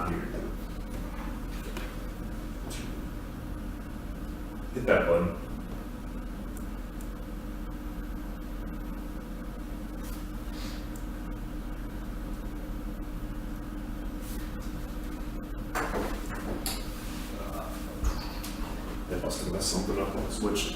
on here. Hit that button. They must have messed something up on the switch.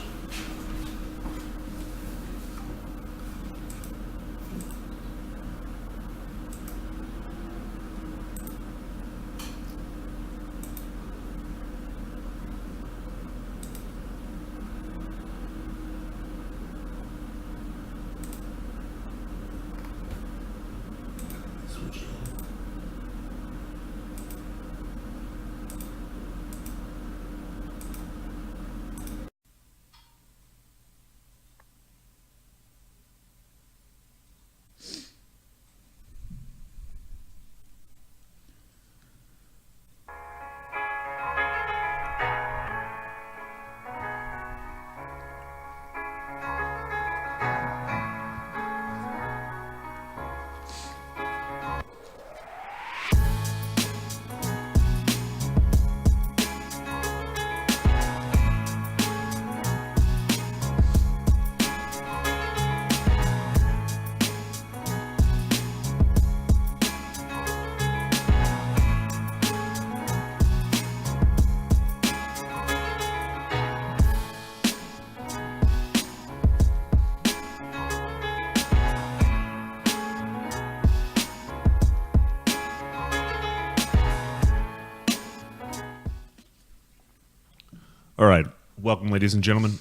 All right, welcome, ladies and gentlemen.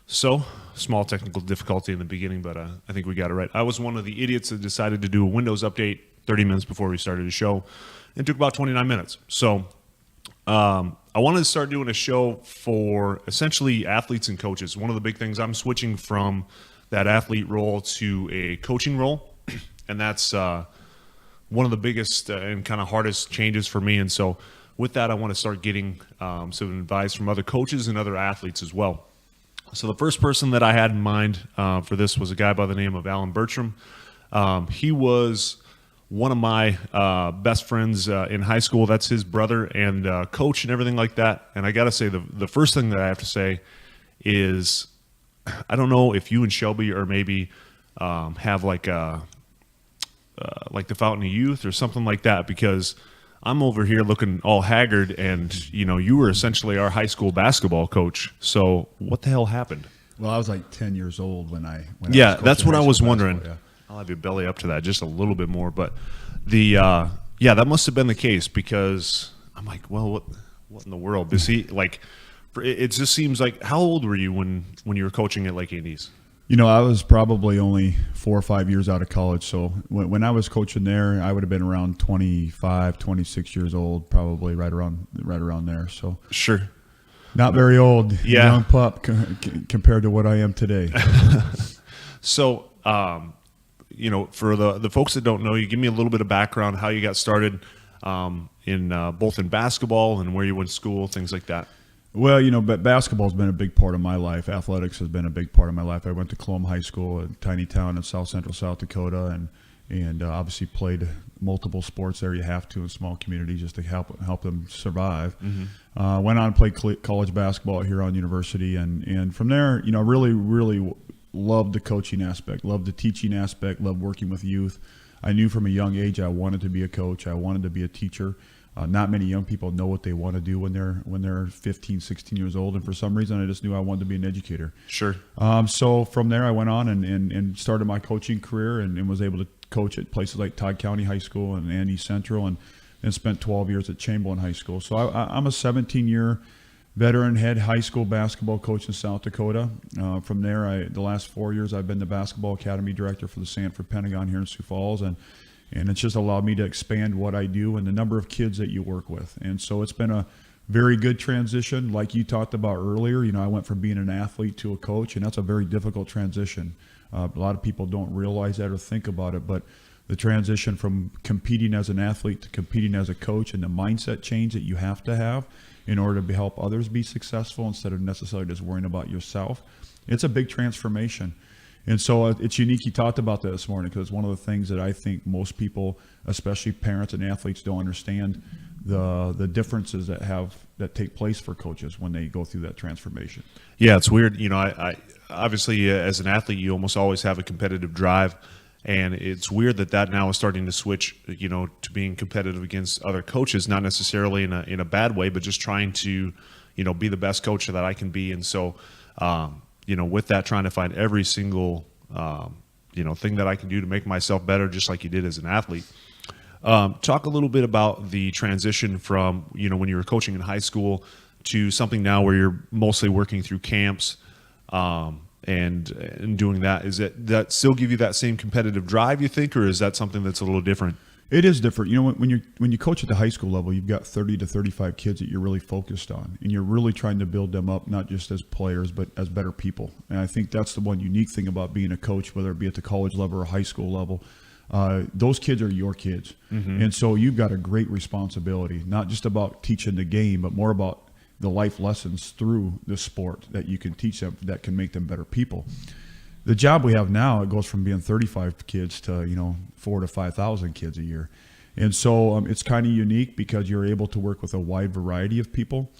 So, small technical difficulty in the beginning, but I think we got it right. I was one of the idiots that decided to do a Windows update 30 minutes before we started the show. It took about 29 minutes. So, I wanted to start doing a show for essentially athletes and coaches. One of the big things, I'm switching from that athlete role to a coaching role, and that's one of the biggest and kind of hardest changes for me. And so, with that, I want to start getting some advice from other coaches and other athletes as well. So the first person that I had in mind for this was a guy by the name of Allan Bertram. He was one of my best friends in high school. That's his brother and coach and everything like that. And I got to say, the first thing that I have to say is, I don't know if you and Shelby or maybe have like the Fountain of Youth or something like that, because I'm over here looking all haggard, and you were essentially our high school basketball coach. So what the hell happened? Well, I was like 10 years old when I yeah, that's what I was wondering. Yeah. I'll have you belly up to that just a little bit more, but that must have been the case, because I'm like, well, what in the world? Is he like? It just seems like, how old were you when you were coaching at Lake Andes? I was probably only 4 or 5 years out of college. So when I was coaching there, I would have been around 25, 26 years old, probably right around there. So sure, not very old, yeah. Young pup compared to what I am today. So, for the folks that don't know you, give me a little bit of background, how you got started in both in basketball and where you went to school, things like that. Well, but basketball's been a big part of my life. Athletics has been a big part of my life. I went to Coloma High School, a tiny town in south central South Dakota, and obviously played multiple sports there. You have to in small communities just to help them survive. Mm-hmm. Went on and played college basketball at Huron University, and from there, really loved the coaching aspect, loved the teaching aspect, loved working with youth. I knew from a young age I wanted to be a coach. I wanted to be a teacher. Not many young people know what they want to do when they're 15, 16 years old, and for some reason I just knew I wanted to be an educator. Sure. So from there I went on and started my coaching career and was able to coach at places like Todd County High School and Andy Central, and spent 12 years at Chamberlain High School. So I'm a 17-year veteran head high school basketball coach in South Dakota. From there, the last 4 years I've been the basketball academy director for the Sanford Pentagon here in Sioux Falls, and it's just allowed me to expand what I do and the number of kids that you work with. And so it's been a very good transition. Like you talked about earlier, I went from being an athlete to a coach, and that's a very difficult transition. A lot of people don't realize that or think about it, but the transition from competing as an athlete to competing as a coach, and the mindset change that you have to have in order to help others be successful instead of necessarily just worrying about yourself, it's a big transformation. And so it's unique. You talked about that this morning, because it's one of the things that I think most people, especially parents and athletes, don't understand the differences that take place for coaches when they go through that transformation. Yeah, it's weird. I obviously as an athlete, you almost always have a competitive drive, and it's weird that now is starting to switch, to being competitive against other coaches, not necessarily in a bad way, but just trying to, be the best coach that I can be. And so, with that, trying to find every single, thing that I can do to make myself better, just like you did as an athlete. Talk a little bit about the transition from, when you were coaching in high school to something now where you're mostly working through camps, and doing that. Is that still give you that same competitive drive, you think, or is that something that's a little different? It is different. When you coach at the high school level, you've got 30 to 35 kids that you're really focused on, and you're really trying to build them up, not just as players, but as better people. And I think that's the one unique thing about being a coach, whether it be at the college level or high school level. Those kids are your kids. Mm-hmm. And so you've got a great responsibility, not just about teaching the game, but more about the life lessons through the sport that you can teach them that can make them better people. The job we have now, it goes from being 35 kids to 4,000 to 5,000 kids a year. And so it's kind of unique because you're able to work with a wide variety of people.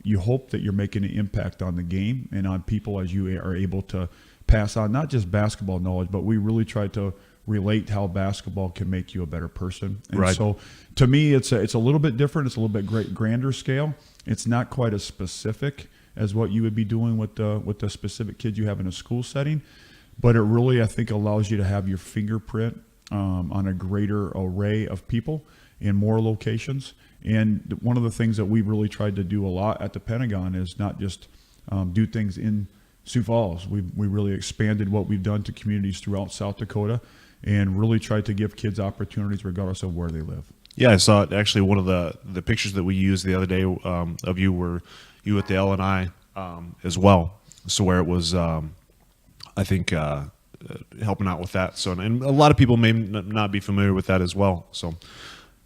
You hope that you're making an impact on the game and on people as you are able to pass on not just basketball knowledge, but we really try to relate how basketball can make you a better person. And right. So to me, it's a little bit different. It's a little bit grander scale. It's not quite as specific as what you would be doing with the specific kids you have in a school setting, but it really, I think, allows you to have your fingerprint on a greater array of people in more locations. And one of the things that we've really tried to do a lot at the Pentagon is not just do things in Sioux Falls. We really expanded what we've done to communities throughout South Dakota and really tried to give kids opportunities regardless of where they live. Yeah, I saw it. Actually, one of the pictures that we used the other day of you were you at the L&I as well. So where it was, I think, helping out with that. So, and a lot of people may not be familiar with that as well. So,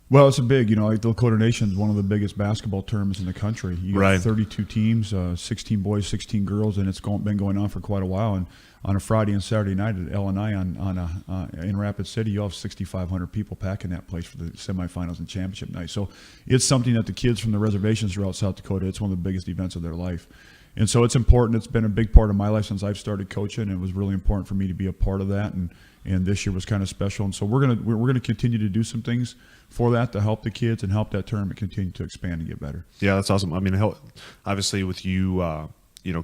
well, it's a big, like the Lakota Nation is one of the biggest basketball tournaments in the country. You got right. 32 teams, 16 boys, 16 girls, and it's been going on for quite a while. And on a Friday and Saturday night at L&I in Rapid City, you'll have 6,500 people packing that place for the semifinals and championship night. So it's something that the kids from the reservations throughout South Dakota, it's one of the biggest events of their life. And so it's important. It's been a big part of my life since I've started coaching. And it was really important for me to be a part of that. And this year was kind of special. And so we're gonna continue to do some things for that to help the kids and help that tournament continue to expand and get better. Yeah, that's awesome. I mean, obviously with you,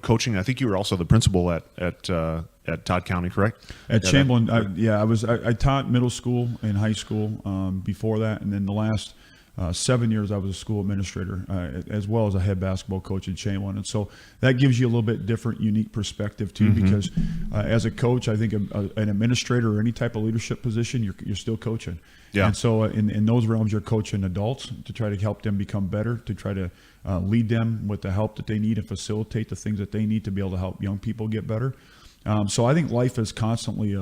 coaching. I think you were also the principal at Todd County, correct? At Chamberlain, I taught middle school and high school before that, and then the last 7 years I was a school administrator as well as a head basketball coach in Chamberlain. And so that gives you a little bit different, unique perspective too, mm-hmm. because as a coach, I think an administrator or any type of leadership position, you're still coaching. Yeah. And so in those realms, you're coaching adults to try to help them become better, to try to lead them with the help that they need and facilitate the things that they need to be able to help young people get better. So I think life is constantly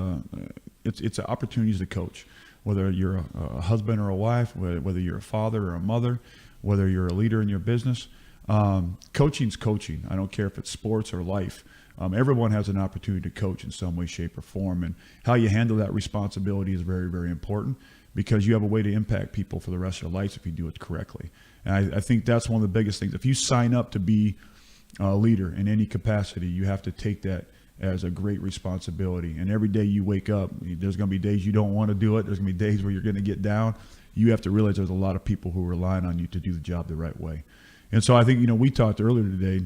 it's opportunities to coach, whether you're a husband or a wife, whether you're a father or a mother, whether you're a leader in your business. Coaching's coaching. I don't care if it's sports or life. Everyone has an opportunity to coach in some way, shape, or form, and how you handle that responsibility is very, very important, because you have a way to impact people for the rest of their lives if you do it correctly. And I think that's one of the biggest things. If you sign up to be a leader in any capacity, you have to take that as a great responsibility. And every day you wake up, there's going to be days you don't want to do it. There's going to be days where you're going to get down. You have to realize there's a lot of people who are relying on you to do the job the right way. And so I think, we talked earlier today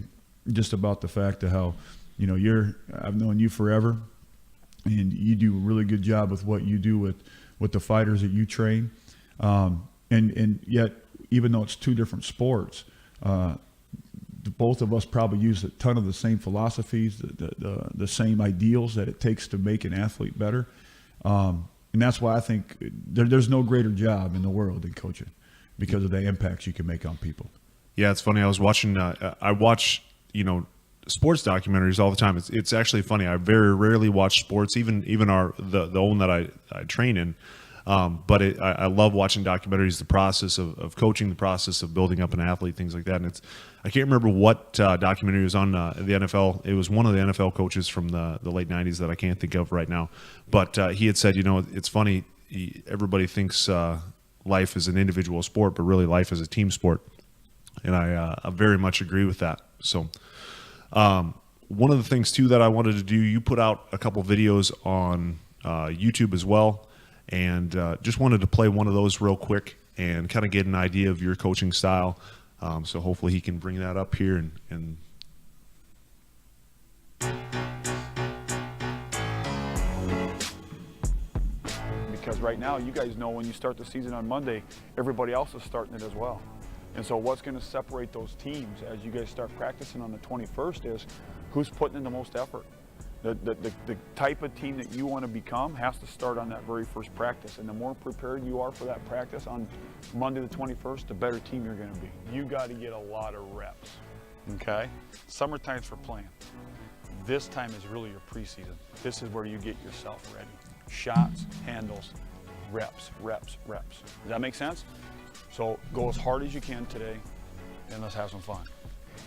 just about the fact of how, I've known you forever, and you do a really good job with what you do with the fighters that you train. And yet, even though it's two different sports, both of us probably use a ton of the same philosophies, the same ideals that it takes to make an athlete better. And that's why I think there's no greater job in the world than coaching, because of the impacts you can make on people. Yeah, it's funny. I was watching, I watch, sports documentaries all the time. It's actually funny. I very rarely watch sports, even the one that I train in. But I love watching documentaries, the process of coaching, the process of building up an athlete, things like that. And I can't remember what documentary was on the NFL. It was one of the NFL coaches from the late 90s that I can't think of right now. But he had said, it's funny, everybody thinks life is an individual sport, but really life is a team sport. And I very much agree with that. So one of the things, too, that I wanted to do, you put out a couple videos on YouTube as well. And just wanted to play one of those real quick and kind of get an idea of your coaching style. So hopefully he can bring that up here. And because right now, you guys know when you start the season on Monday, everybody else is starting it as well. And so what's going to separate those teams as you guys start practicing on the 21st is who's putting in the most effort. The type of team that you want to become has to start on that very first practice. And the more prepared you are for that practice on Monday the 21st, the better team you're going to be. You got to get a lot of reps, okay? Summertime's for playing. This time is really your preseason. This is where you get yourself ready. Shots, handles, reps, reps, reps. Does that make sense? So go as hard as you can today, and let's have some fun.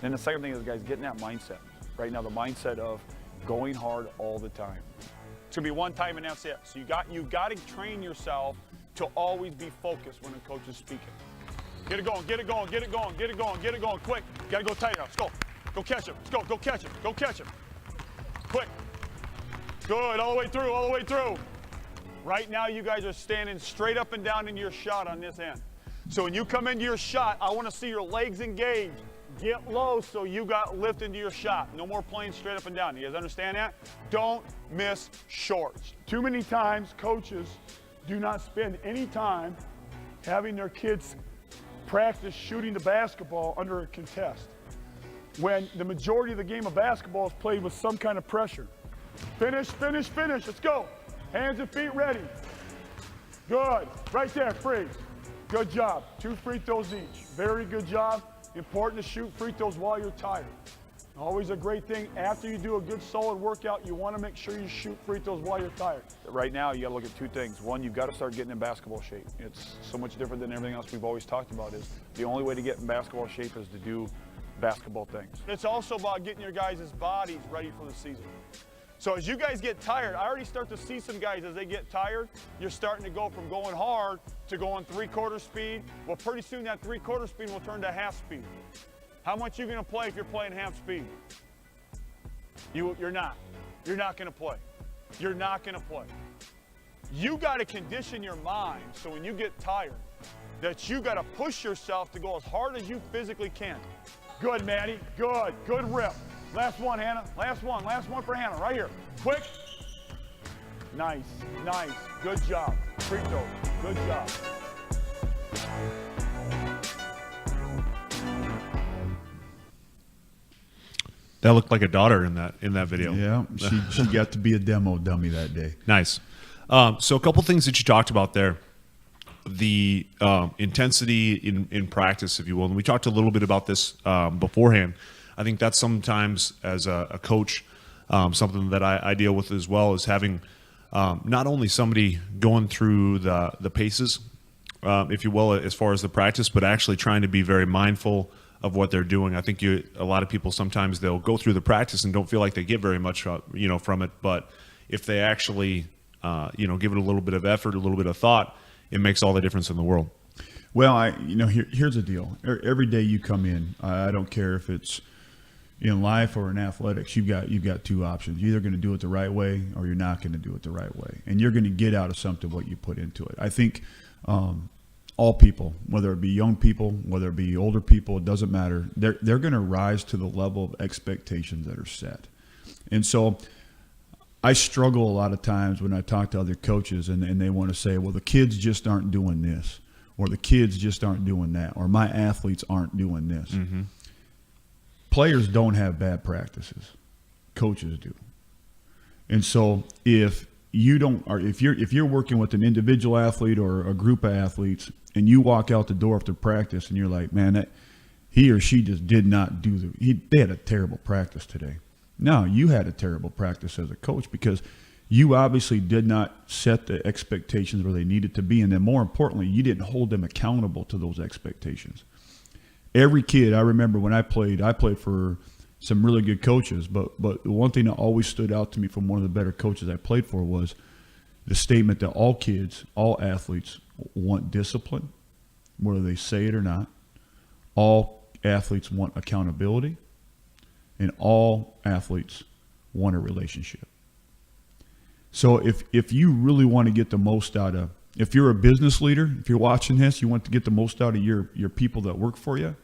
Then the second thing is, guys, getting that mindset. Right now, the mindset of going hard all the time. It's gonna be one time and that's it. So you got to train yourself to always be focused when a coach is speaking. Get it going, get it going, get it going, get it going, get it going, quick. Gotta go tight now, let's go. Go catch him, let's go catch him, go catch him. Quick. Good, all the way through, all the way through. Right now you guys are standing straight up and down into your shot on this end. So when you come into your shot, I wanna see your legs engaged. Get low so you got lift into your shot. No more playing straight up and down. You guys understand that? Don't miss shorts. Too many times coaches do not spend any time having their kids practice shooting the basketball under a contest, when the majority of the game of basketball is played with some kind of pressure. Finish, finish, finish. Let's go. Hands and feet ready. Good. Right there, freeze. Good job. 2 free throws each. Very good job. Important to shoot free throws while you're tired. Always a great thing. After you do a good solid workout, you want to make sure you shoot free throws while you're tired. Right now, you got to look at 2 things. One, you've got to start getting in basketball shape. It's so much different than everything else we've always talked about. Is the only way to get in basketball shape is to do basketball things. It's also about getting your guys' bodies ready for the season. So as you guys get tired, I already start to see some guys as they get tired, you're starting to go from going hard to going 3/4 speed. Well, pretty soon that 3/4 speed will turn to half speed. How much are you going to play if you're playing half speed? You're not. You're not going to play. You're not going to play. You got to condition your mind so when you get tired that you got to push yourself to go as hard as you physically can. Good, Maddie. Good. Good rip. Last one, Hannah. Last one for Hannah, right here. Quick. Nice, nice. Good job. Free throw. Good job. that looked like a daughter in that video. Yeah, she got to be a demo dummy that day. Nice. So a couple things that you talked about there. The intensity in practice, if you will. And we talked a little bit about this beforehand. I think that's sometimes, as a coach, something that I deal with as well, is having not only somebody going through the paces, if you will, as far as the practice, but actually trying to be very mindful of what they're doing. I think a lot of people sometimes they'll go through the practice and don't feel like they get very much from it. But if they actually give it a little bit of effort, a little bit of thought, it makes all the difference in the world. Well, here's the deal. Every day you come in, I don't care if it's in life or in athletics, you've got 2 options. You're either going to do it the right way or you're not going to do it the right way. And you're going to get out of something what you put into it. I think all people, whether it be young people, whether it be older people, it doesn't matter. They're going to rise to the level of expectations that are set. And so I struggle a lot of times when I talk to other coaches and they want to say, well, the kids just aren't doing this, or the kids just aren't doing that, or my athletes aren't doing this. Mm-hmm. Players don't have bad practices. Coaches do. And so if you're working with an individual athlete or a group of athletes and you walk out the door after practice and you're like, man, he or she just did not they had a terrible practice today. No, you had a terrible practice as a coach because you obviously did not set the expectations where they needed to be. And then more importantly, you didn't hold them accountable to those expectations. Every kid, I remember when I played for some really good coaches, but the one thing that always stood out to me from one of the better coaches I played for was the statement that all kids, all athletes want discipline, whether they say it or not. All athletes want accountability, and all athletes want a relationship. So if you really want to get the most out of, if you're a business leader, if you're watching this, you want to get the most out of your people that work for you,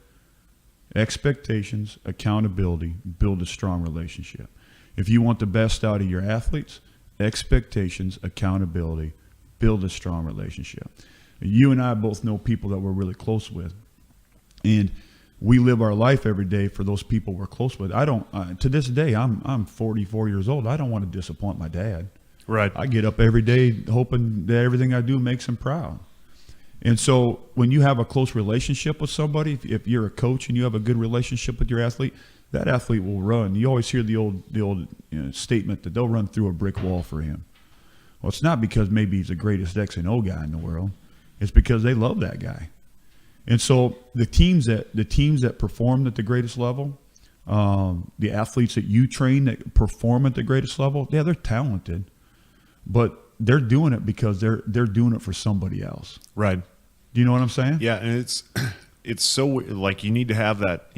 expectations, accountability, build a strong relationship. If you want the best out of your athletes, expectations, accountability, build a strong relationship. You and I both know people that we're really close with, and we live our life every day for those people we're close with. I don't, to this day, I'm 44 years old. I don't want to disappoint my dad. Right. I get up every day hoping that everything I do makes him proud. And so when you have a close relationship with somebody, if you're a coach and you have a good relationship with your athlete, that athlete will run. You always hear the old statement that they'll run through a brick wall for him. Well, it's not because maybe he's the greatest X and O guy in the world. It's because they love that guy. And so the teams that perform at the greatest level, the athletes that you train that perform at the greatest level, yeah, they're talented, but they're doing it because they're doing it for somebody else. Right. Do you know what I'm saying? Yeah, and it's so like you need to have that,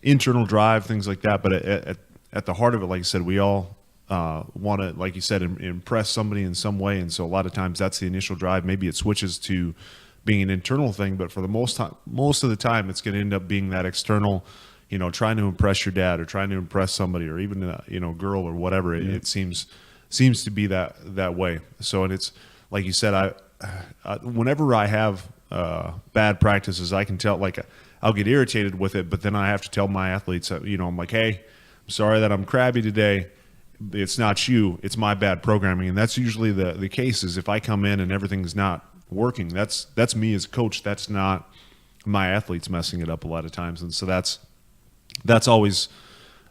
internal drive, things like that. But at the heart of it, like I said, we all want to, like you said, impress somebody in some way, and so a lot of times that's the initial drive. Maybe it switches to being an internal thing, but for the most of the time, it's going to end up being that external, trying to impress your dad or trying to impress somebody or even a girl or whatever. Yeah. It seems to be that way. So, and it's like you said, I whenever I have bad practices, I can tell, like I'll get irritated with it, but then I have to tell my athletes, I'm like, hey, I'm sorry that I'm crabby today. It's not you, it's my bad programming. And that's usually the case, is if I come in and everything's not working, that's me as a coach. That's not my athletes messing it up a lot of times. And so that's always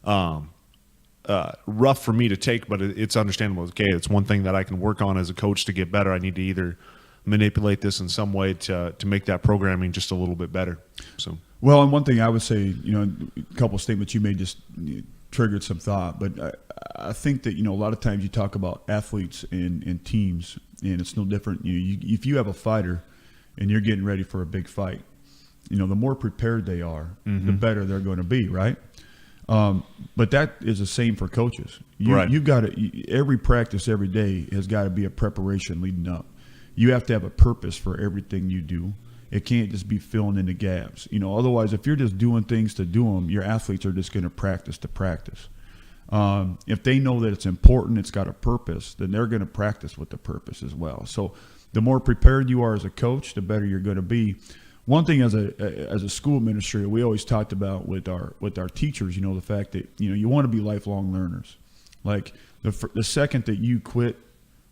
rough for me to take, but it's understandable. Okay, it's one thing that I can work on as a coach to get better. I need to either manipulate this in some way to make that programming just a little bit better. So, well, and one thing I would say, a couple of statements you made just triggered some thought, but I think that, a lot of times you talk about athletes and teams, and it's no different. If you have a fighter and you're getting ready for a big fight, the more prepared they are, mm-hmm. the better they're going to be, right? But that is the same for coaches. Right. You've got to, every practice every day has got to be a preparation leading up. You have to have a purpose for everything you do. It can't just be filling in the gaps. Otherwise, if you're just doing things to do them, your athletes are just going to practice to practice. If they know that it's important, it's got a purpose, then they're going to practice with the purpose as well. So the more prepared you are as a coach, the better you're going to be. One thing as a school administrator, we always talked about with our teachers, the fact that, you want to be lifelong learners. Like the second that you quit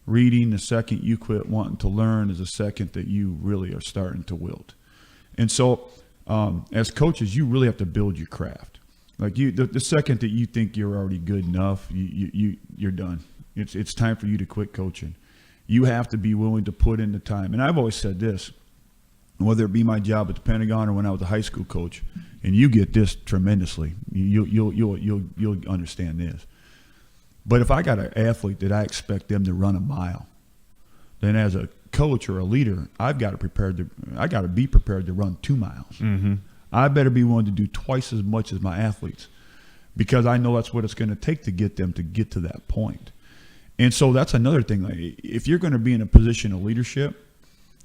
reading, the second you quit wanting to learn is the second that you really are starting to wilt. And so as coaches, you really have to build your craft. Like the second that you think you're already good enough, you're done. It's time for you to quit coaching. You have to be willing to put in the time. And I've always said this, whether it be my job at the Pentagon or when I was a high school coach, and you get this tremendously, you'll understand this. But if I got an athlete that I expect them to run a mile, then as a coach or a leader, I got to be prepared to run 2 miles. Mm-hmm. I better be willing to do twice as much as my athletes, because I know that's what it's going to take to get them to get to that point. And so that's another thing. Like, if you're going to be in a position of leadership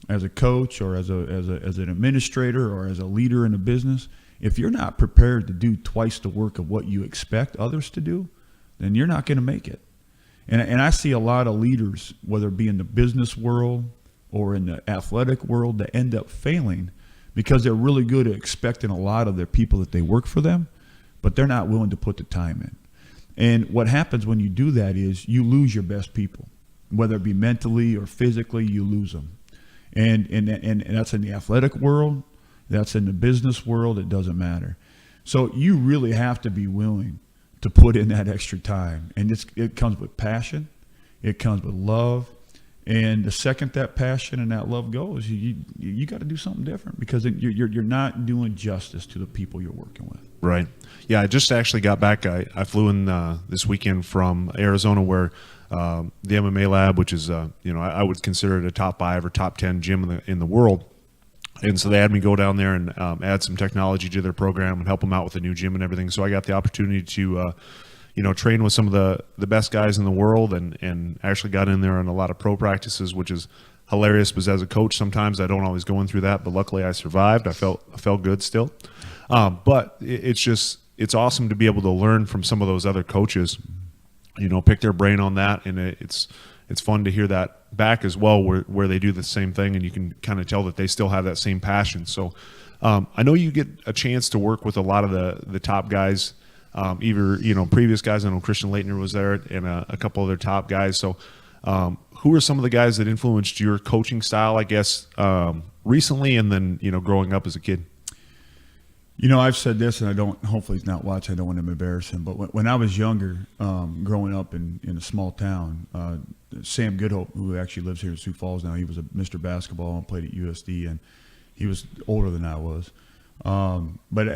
as a coach or as an administrator or as a leader in a business, if you're not prepared to do twice the work of what you expect others to do, then you're not going to make it. And I see a lot of leaders, whether it be in the business world or in the athletic world, that end up failing because they're really good at expecting a lot of their people that they work for them, but they're not willing to put the time in. And what happens when you do that is you lose your best people, whether it be mentally or physically, you lose them. And that's in the athletic world, that's in the business world, it doesn't matter. So you really have to be willing to put in that extra time. And it comes with passion. It comes with love. And the second that passion and that love goes, you got to do something different, because you're not doing justice to the people you're working with. Right. Yeah, I just actually got back. I flew in this weekend from Arizona, where the MMA lab, which is I would consider it a top 5 or top 10 gym in the world. And so they had me go down there and add some technology to their program and help them out with the new gym and everything. So I got the opportunity to train with some of the best guys in the world, and actually got in there on a lot of pro practices, which is hilarious, because as a coach, sometimes I don't always go in through that, but luckily I survived. I felt good still. But it's awesome to be able to learn from some of those other coaches, pick their brain on that. And it's fun to hear that back as well, where they do the same thing, and you can kind of tell that they still have that same passion. So I know you get a chance to work with a lot of the top guys, either previous guys. I know Christian Leitner was there, and a couple other top guys. So who are some of the guys that influenced your coaching style, I guess, recently, and then growing up as a kid? I've said this, and hopefully he's not watching, I don't want to embarrass him, but when I was younger, growing up in a small town, Sam Goodhope, who actually lives here in Sioux Falls now, he was a Mr. Basketball and played at USD, and he was older than I was. But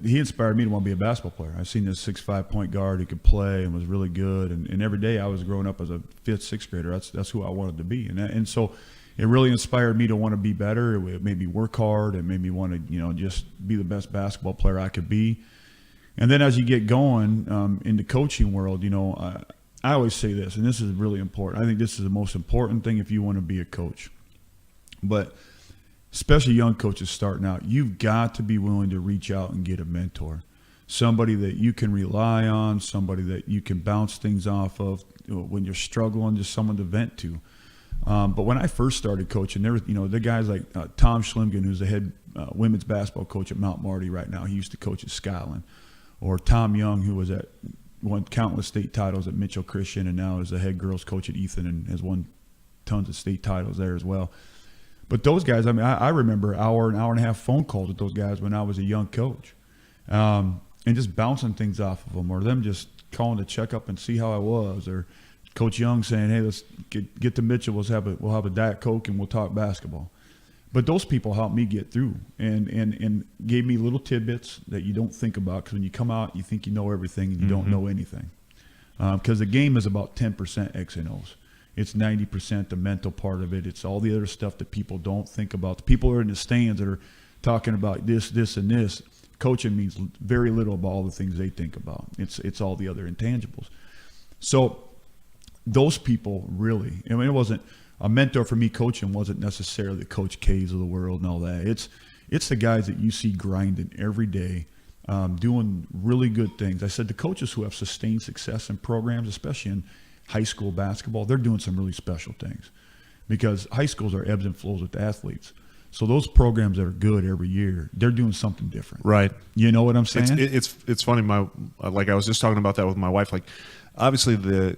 he inspired me to want to be a basketball player. I seen this 6'5" point guard who could play and was really good, and every day I was growing up as a 5th, 6th grader. That's who I wanted to be, and so it really inspired me to want to be better. It made me work hard. It made me want to just be the best basketball player I could be. And then as you get going in the coaching world, I always say this, and this is really important. I think this is the most important thing if you want to be a coach. But especially young coaches starting out, you've got to be willing to reach out and get a mentor, somebody that you can rely on, somebody that you can bounce things off of when you're struggling, just someone to vent to. But when I first started coaching, there was, the guys like Tom Schlimgen, who's the head women's basketball coach at Mount Marty right now. He used to coach at Scotland. Or Tom Young, who won countless state titles at Mitchell Christian, and now is the head girls coach at Ethan and has won tons of state titles there as well. But those guys, I remember an hour and a half phone calls with those guys when I was a young coach, and just bouncing things off of them, or them just calling to check up and see how I was, or Coach Young saying, "Hey, let's get to Mitchell. We'll have a Diet Coke and we'll talk basketball." But those people helped me get through and gave me little tidbits that you don't think about, because when you come out, you think you know everything and you don't know anything. Because the game is about 10% X and O's. It's 90% the mental part of it. It's all the other stuff that people don't think about. The people who are in the stands that are talking about this, and this. Coaching means very little about all the things they think about. It's all the other intangibles. So those people really, it wasn't a mentor for me. Coaching wasn't necessarily the Coach K's of the world and all that. It's the guys that you see grinding every day, doing really good things. I said the coaches who have sustained success in programs, especially in high school basketball, they're doing some really special things, because high schools are ebbs and flows with the athletes. So those programs that are good every year, they're doing something different. Right. You know what I'm saying? It's funny. Like I was just talking about that with my wife. Like, obviously the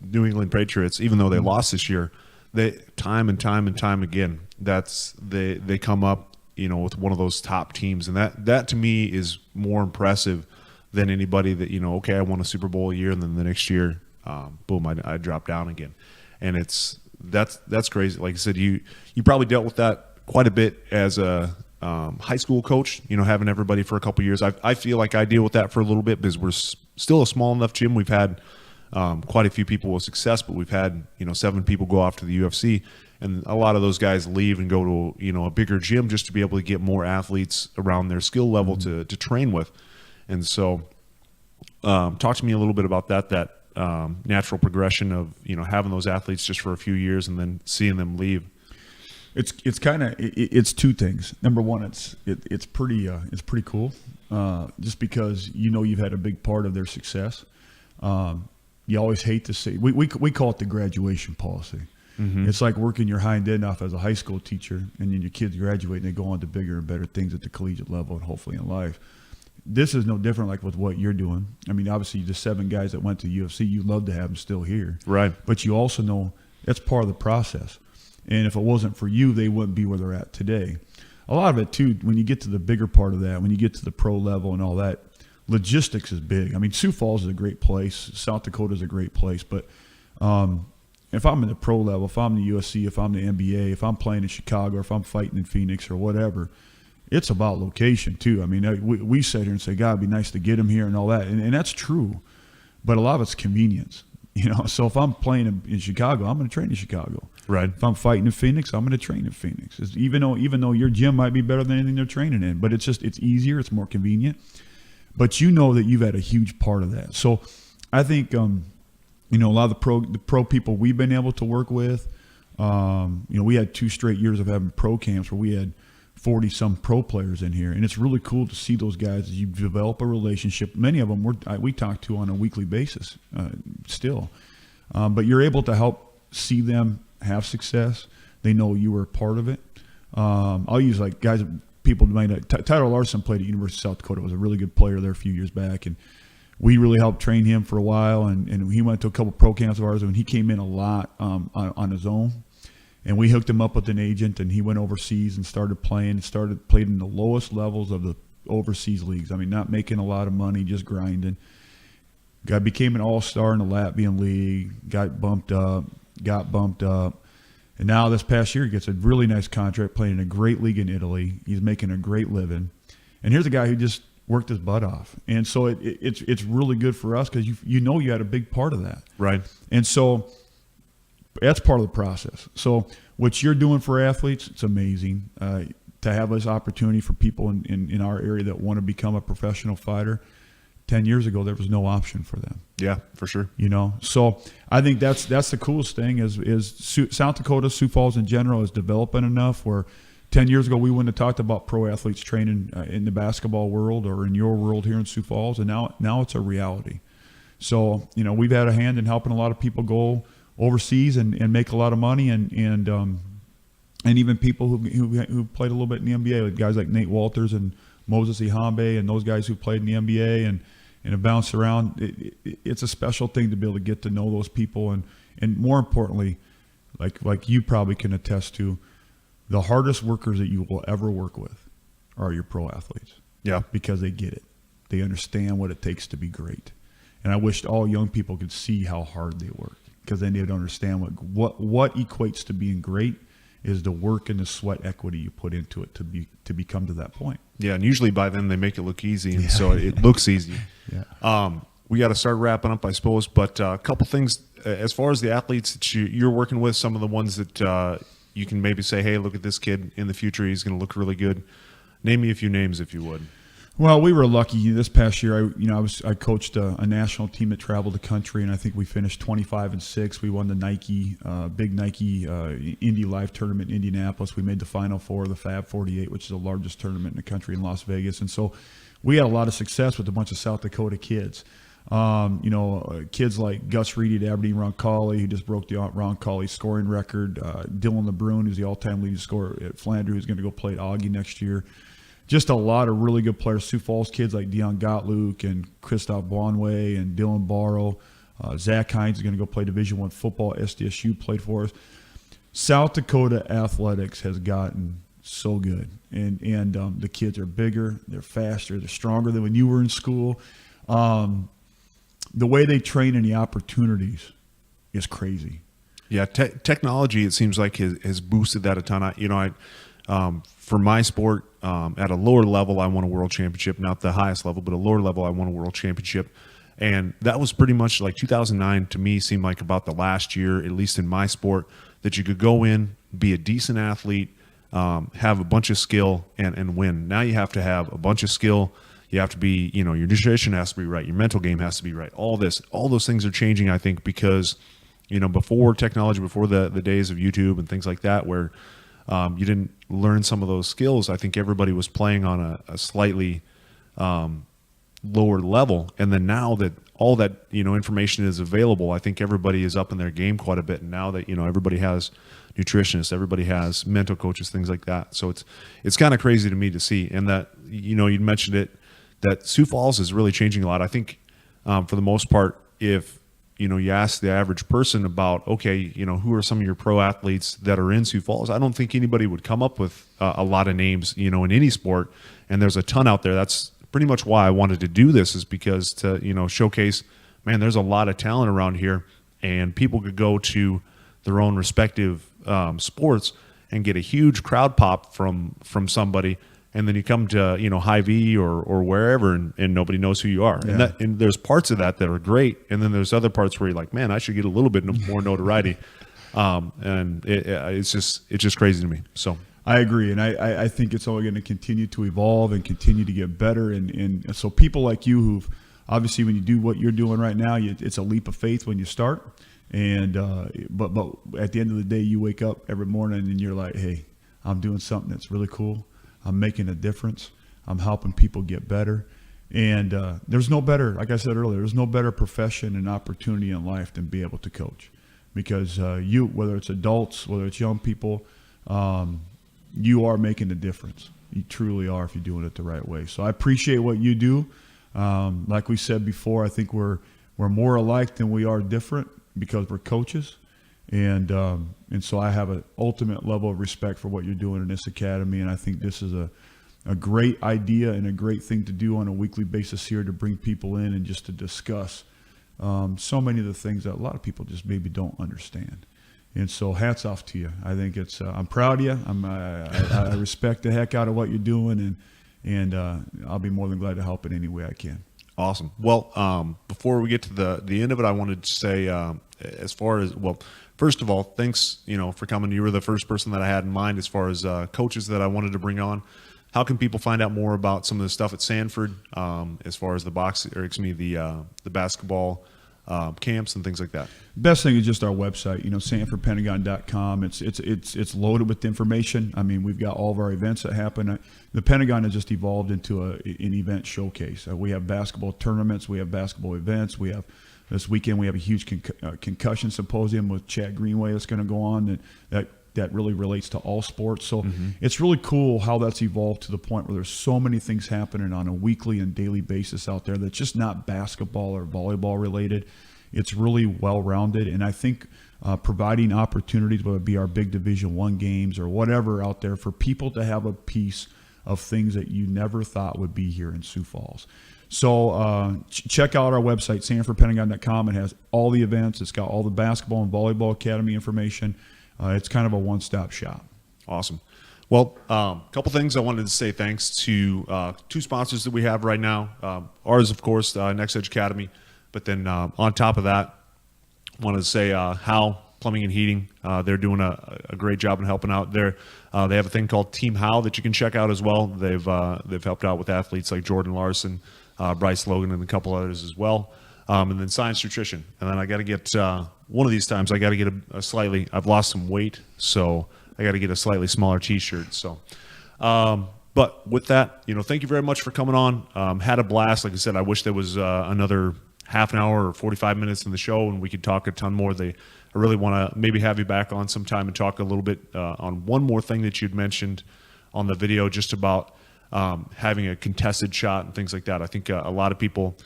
New England Patriots, even though they lost this year, they time and time again, they come up, with one of those top teams, and that to me is more impressive than anybody that, okay, I won a Super Bowl a year, and then the next year, boom, I dropped down again. And that's crazy. Like I said, you probably dealt with that quite a bit as a high school coach, having everybody for a couple years. I feel like I deal with that for a little bit, because we're still a small enough gym. We've had quite a few people with success, but we've had 7 people go off to the UFC, and a lot of those guys leave and go to a bigger gym just to be able to get more athletes around their skill level to train with. And so talk to me a little bit about that natural progression of having those athletes just for a few years and then seeing them leave. It's kind of it's two things. Number one, it's pretty cool, just because you've had a big part of their success. You always hate to see, we call it the graduation policy. Mm-hmm. It's like working your hind end off as a high school teacher, and then your kids graduate and they go on to bigger and better things at the collegiate level and hopefully in life. This is no different like with what you're doing. I mean, obviously the 7 guys that went to UFC, you'd love to have them still here. Right. But you also know that's part of the process. And if it wasn't for you, they wouldn't be where they're at today. A lot of it too, when you get to the bigger part of that, when you get to the pro level and all that, logistics is big. I mean, Sioux Falls is a great place. South Dakota is a great place. But if I'm in the pro level, if I'm the USC, if I'm the NBA, if I'm playing in Chicago, or if I'm fighting in Phoenix or whatever, it's about location too. I mean, we sit here and say, God, it'd be nice to get him here and all that. And that's true. But a lot of it's convenience. So if I'm playing in Chicago, I'm going to train in Chicago. Right. If I'm fighting in Phoenix, I'm going to train in Phoenix. Even though your gym might be better than anything they're training in, but it's easier, it's more convenient. But that you've had a huge part of that. So I think a lot of the pro people we've been able to work with, we had 2 straight years of having pro camps where we had 40 some pro players in here, and it's really cool to see those guys as you develop a relationship. Many of them we talk to on a weekly basis still, but you're able to help see them have success. They know you were a part of it. I'll use people might know. Tyler Larson played at University of South Dakota, was a really good player there a few years back, and we really helped train him for a while, and he went to a couple pro camps of ours, and he came in a lot on his own. And we hooked him up with an agent, and he went overseas and started playing in the lowest levels of the overseas leagues. I mean, not making a lot of money, just grinding. Guy became an all-star in the Latvian league, got bumped up. And now this past year, he gets a really nice contract playing in a great league in Italy. He's making a great living. And here's a guy who just worked his butt off. And so it's really good for us because you had a big part of that. Right. And so that's part of the process. So what you're doing for athletes, it's amazing to have this opportunity for people in our area that want to become a professional fighter. 10 years ago, there was no option for them. Yeah, for sure. So I think that's the coolest thing is South Dakota, Sioux Falls in general is developing enough where 10 years ago we wouldn't have talked about pro athletes training in the basketball world or in your world here in Sioux Falls, and now it's a reality. So we've had a hand in helping a lot of people go overseas and make a lot of money, and even people who played a little bit in the NBA, like guys like Nate Walters and Moses Ihambe and those guys who played in the NBA and have bounced around. It's a special thing to be able to get to know those people, and more importantly, like you probably can attest to, the hardest workers that you will ever work with are your pro athletes. Yeah, because they get it, they understand what it takes to be great, and I wished all young people could see how hard they work, because then they would understand what equates to being great is the work and the sweat equity you put into it to become to that point. Yeah, and usually by then they make it look easy, and so it looks easy. Yeah. We got to start wrapping up, I suppose, but a couple things as far as the athletes that you're working with, some of the ones that you can maybe say, hey, look at this kid in the future, he's going to look really good. Name me a few names if you would. Well, we were lucky this past year. I coached a national team that traveled the country, and I think we finished 25-6. We won the big Nike Indy Live tournament in Indianapolis. We made the Final Four of the Fab 48, which is the largest tournament in the country in Las Vegas. And so we had a lot of success with a bunch of South Dakota kids. Kids like Gus Reedy at Aberdeen Roncalli, who just broke the Roncalli scoring record. Dylan LeBrun, who's the all-time leading scorer at Flanders, who's going to go play at Augie next year. Just a lot of really good players. Sioux Falls kids like Dion Gottluck and Christoph Bonway and Dylan Barrow. Zach Hines is going to go play Division I football. SDSU played for us. South Dakota athletics has gotten so good. And the kids are bigger, they're faster, they're stronger than when you were in school. The way they train and the opportunities is crazy. Yeah, technology, it seems like, has boosted that a ton. For my sport, at a lower level, I won a world championship. Not the highest level, but a lower level, I won a world championship. And that was pretty much like 2009 to me seemed like about the last year, at least in my sport, that you could go in, be a decent athlete, have a bunch of skill, and win. Now you have to have a bunch of skill. You have to be, your nutrition has to be right. Your mental game has to be right. All those things are changing, I think, because, before technology, before the days of YouTube and things like that, where you didn't learn some of those skills. I think everybody was playing on a slightly lower level. And then now that all that, information is available, I think everybody is up in their game quite a bit. And now that, everybody has nutritionists, everybody has mental coaches, things like that. So it's kind of crazy to me to see. And that, you mentioned it, that Sioux Falls is really changing a lot. I think for the most part, if, you ask the average person about, okay, who are some of your pro athletes that are in Sioux Falls? I don't think anybody would come up with a lot of names, in any sport. And there's a ton out there. That's pretty much why I wanted to do this, is because to, showcase, man, there's a lot of talent around here, and people could go to their own respective sports and get a huge crowd pop from somebody, and then you come to Hy-Vee or wherever, and nobody knows who you are. Yeah. And there's parts of that are great, and then there's other parts where you're like, man, I should get a little bit more notoriety. And it's just crazy to me. So I agree, and I think it's only going to continue to evolve and continue to get better. And so people like you, who've obviously, when you do what you're doing right now, it's a leap of faith when you start. And but at the end of the day, you wake up every morning and you're like, hey, I'm doing something that's really cool. I'm making a difference. I'm helping people get better. And there's no better, like I said earlier, there's no better profession and opportunity in life than be able to coach. Because whether it's adults, whether it's young people, you are making a difference. You truly are if you're doing it the right way. So I appreciate what you do. Like we said before, I think we're more alike than we are different because we're coaches. And so I have an ultimate level of respect for what you're doing in this academy. And I think this is a great idea and a great thing to do on a weekly basis here, to bring people in and just to discuss so many of the things that a lot of people just maybe don't understand. And so hats off to you. I think I'm proud of you. I respect the heck out of what you're doing, and I'll be more than glad to help in any way I can. Awesome. Well, before we get to the end of it, I wanted to say, as far as, well, first of all, thanks, for coming. You were the first person that I had in mind as far as coaches that I wanted to bring on. How can people find out more about some of the stuff at Sanford, as far as the basketball camps and things like that? Best thing is just our website, sanfordpentagon.com. It's loaded with information. I mean, we've got all of our events that happen. The Pentagon has just evolved into an event showcase. We have basketball tournaments. We have basketball events. We have this weekend. We have a huge concussion symposium with Chad Greenway that's going to go on that really relates to all sports. So it's really cool how that's evolved to the point where there's so many things happening on a weekly and daily basis out there that's just not basketball or volleyball related. It's really well-rounded, and I think providing opportunities, whether it be our big Division I games or whatever out there, for people to have a piece of things that you never thought would be here in Sioux Falls. So check out our website, sanfordpentagon.com. It has all the events. It's got all the basketball and volleyball academy information. It's kind of a one-stop shop. Awesome. Well, a couple things I wanted to say thanks to two sponsors that we have right now. Ours, of course, Next Edge Academy. But then on top of that, I wanted to say How Plumbing and Heating. They're doing a great job in helping out there. They have a thing called Team How that you can check out as well. They've helped out with athletes like Jordan Larson, Bryce Logan, and a couple others as well. And then Science Nutrition. And then I got to get one of these times. I got to get I've lost some weight, so I got to get a slightly smaller T-shirt. So, but with that, thank you very much for coming on. Had a blast. Like I said, I wish there was another half an hour or 45 minutes in the show, and we could talk a ton more. I really want to maybe have you back on sometime and talk a little bit on one more thing that you'd mentioned on the video, just about having a contested shot and things like that. I think a lot of people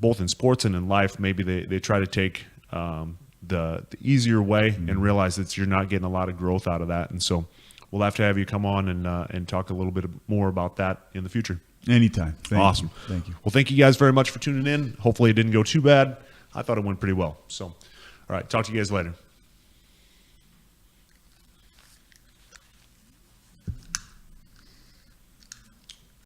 both in sports and in life, maybe they try to take the easier way and realize that you're not getting a lot of growth out of that. And so we'll have to have you come on and talk a little bit more about that in the future. Anytime. Awesome. Thank you. Well, thank you guys very much for tuning in. Hopefully it didn't go too bad. I thought it went pretty well. So, all right, talk to you guys later.